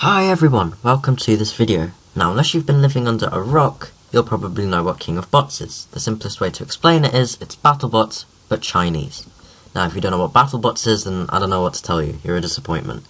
Hi everyone, welcome to this video. Now, unless you've been living under a rock, you'll probably know what King of Bots is. The simplest way to explain it is, it's BattleBots, but Chinese. Now, if you don't know what BattleBots is, then I don't know what to tell you. You're a disappointment.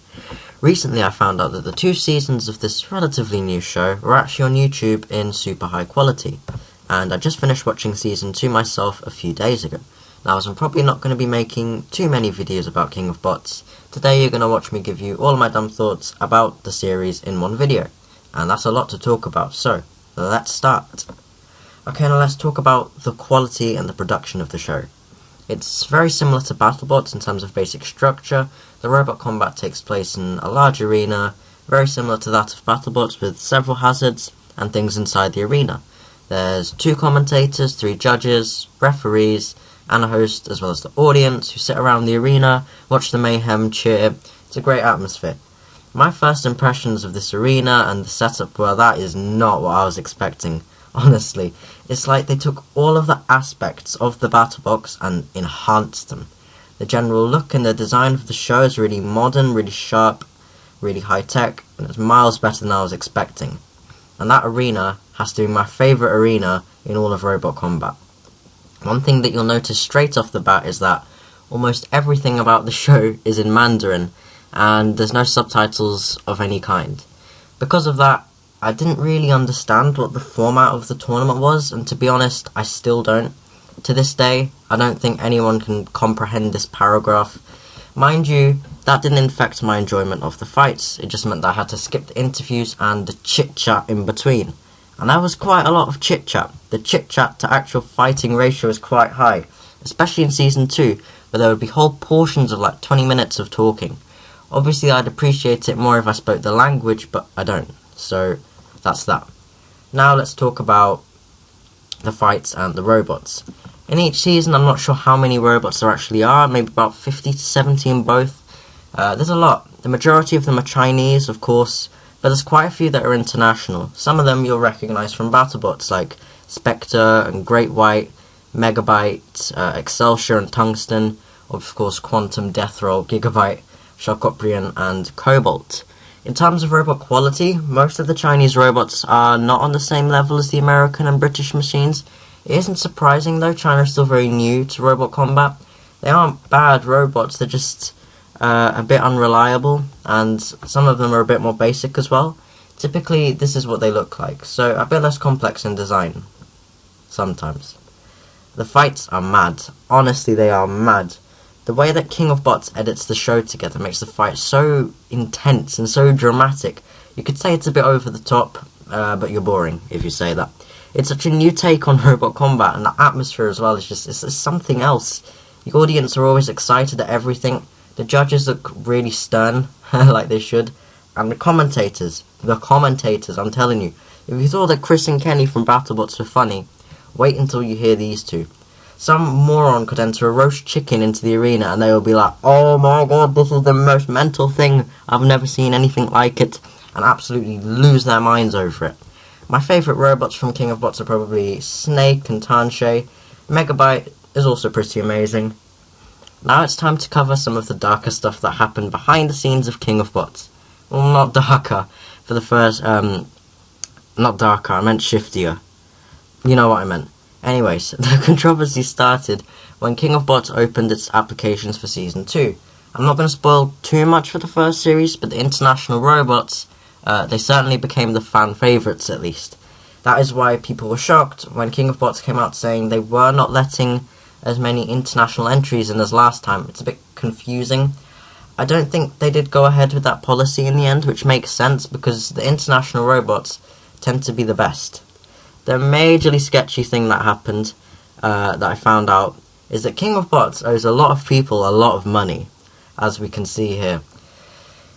Recently, I found out that the 2 seasons of this relatively new show were actually on YouTube in super high quality. And I just finished watching Season 2 myself a few days ago. Now, as I'm probably not going to be making too many videos about King of Bots, today you're going to watch me give you all my dumb thoughts about the series in one video. And that's a lot to talk about, so let's start. Okay, now let's talk about the quality and the production of the show. It's very similar to BattleBots in terms of basic structure. The robot combat takes place in a large arena, very similar to that of BattleBots, with several hazards and things inside the arena. There's 2 commentators, 3 judges, referees, and a host, as well as the audience, who sit around the arena, watch the mayhem, cheer. It's a great atmosphere. My first impressions of this arena and the setup were that is not what I was expecting, honestly. It's like they took all of the aspects of the BattleBox and enhanced them. The general look and the design of the show is really modern, really sharp, really high-tech, and it's miles better than I was expecting. And that arena has to be my favourite arena in all of Robot Combat. One thing that you'll notice straight off the bat is that almost everything about the show is in Mandarin, and there's no subtitles of any kind. Because of that, I didn't really understand what the format of the tournament was, and to be honest, I still don't. To this day, I don't think anyone can comprehend this paragraph. Mind you, that didn't affect my enjoyment of the fights. It just meant that I had to skip the interviews and the chit-chat in between. And that was quite a lot of chit-chat. The chit-chat to actual fighting ratio is quite high, especially in Season 2, where there would be whole portions of like 20 minutes of talking. Obviously, I'd appreciate it more if I spoke the language, but I don't. So, that's that. Now let's talk about the fights and the robots. In each season, I'm not sure how many robots there actually are, maybe about 50 to 70 in both. There's a lot. The majority of them are Chinese, of course, but there's quite a few that are international. Some of them you'll recognise from BattleBots, like Spectre and Great White, Megabyte, Excelsior and Tungsten, of course Quantum, Deathroll, Gigabyte, Shokoprian and Cobalt. In terms of robot quality, most of the Chinese robots are not on the same level as the American and British machines. It isn't surprising though, China is still very new to robot combat. They aren't bad robots, they're just a bit unreliable, and some of them are a bit more basic as well. Typically, this is what they look like, so a bit less complex in design. Sometimes. The fights are mad. Honestly, they are mad. The way that King of Bots edits the show together makes the fight so intense and so dramatic. You could say it's a bit over the top, but you're boring if you say that. It's such a new take on robot combat, and the atmosphere as well is just it's something else. The audience are always excited at everything. The judges look really stern, like they should. And the commentators, I'm telling you. If you thought that Chris and Kenny from BattleBots were funny, wait until you hear these two. Some moron could enter a roast chicken into the arena and they will be like, oh my god, this is the most mental thing, I've never seen anything like it, and absolutely lose their minds over it. My favourite robots from King of Bots are probably Snake and Tanche. Megabyte is also pretty amazing. Now it's time to cover some of the darker stuff that happened behind the scenes of King of Bots. Well, not darker. For the first, not darker, I meant shiftier. You know what I meant. Anyways, the controversy started when King of Bots opened its applications for Season 2. I'm not going to spoil too much for the first series, but the international robots, they certainly became the fan favourites at least. That is why people were shocked when King of Bots came out saying they were not letting as many international entries in as last time. It's a bit confusing. I don't think they did go ahead with that policy in the end, which makes sense because the international robots tend to be the best. The majorly sketchy thing that happened, that I found out, is that King of Bots owes a lot of people a lot of money, as we can see here.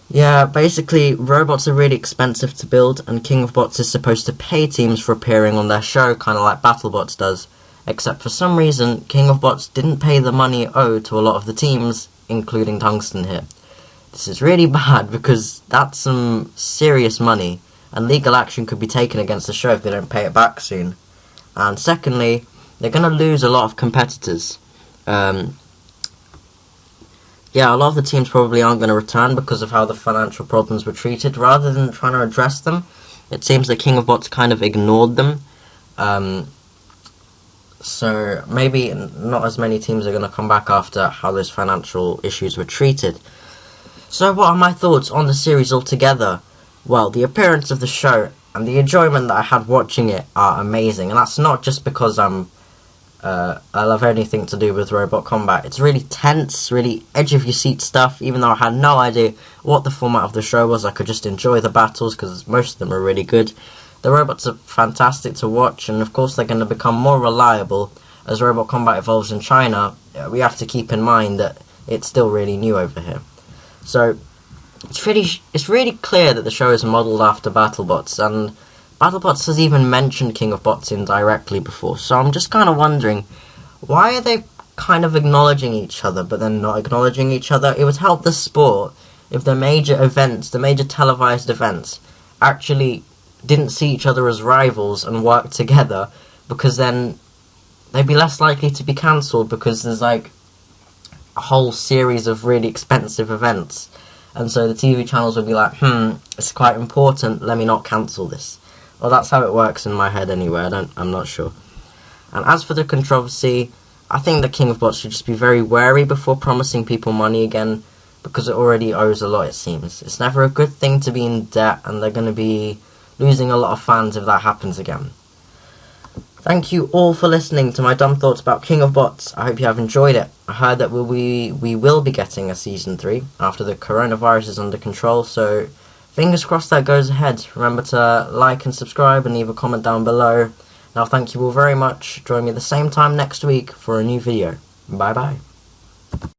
Yeah, basically, robots are really expensive to build, and King of Bots is supposed to pay teams for appearing on their show, kind of like BattleBots does. Except for some reason, King of Bots didn't pay the money owed to a lot of the teams, including Tungsten here. This is really bad because that's some serious money, and legal action could be taken against the show if they don't pay it back soon. And secondly, they're going to lose a lot of competitors. yeah, a lot of the teams probably aren't going to return because of how the financial problems were treated. Rather than trying to address them, it seems that King of Bots kind of ignored them. So maybe not as many teams are going to come back after how those financial issues were treated. So what are my thoughts on the series altogether? Well, the appearance of the show and the enjoyment that I had watching it are amazing, and that's not just because I love anything to do with robot combat. It's really tense, really edge-of-your-seat stuff. Even though I had no idea what the format of the show was, I could just enjoy the battles because most of them are really good. The robots are fantastic to watch, and of course they're going to become more reliable as robot combat evolves in China. We have to keep in mind that it's still really new over here. So it's really clear that the show is modelled after BattleBots, and BattleBots has even mentioned King of Bots indirectly before, so I'm just kind of wondering, why are they kind of acknowledging each other but then not acknowledging each other? It would help the sport if the major events, the major televised events, actually didn't see each other as rivals and worked together, because then they'd be less likely to be cancelled, because there's like a whole series of really expensive events, and so the TV channels would be like, it's quite important, let me not cancel this. Well, that's how it works in my head anyway, I'm not sure. And as for the controversy, I think the King of Bots should just be very wary before promising people money again, because it already owes a lot, it seems. It's never a good thing to be in debt, and they're going to be losing a lot of fans if that happens again. Thank you all for listening to my dumb thoughts about King of Bots. I hope you have enjoyed it. I heard that we will be getting a Season 3 after the coronavirus is under control, so fingers crossed that goes ahead. Remember to like and subscribe and leave a comment down below. Now, thank you all very much. Join me the same time next week for a new video. Bye bye.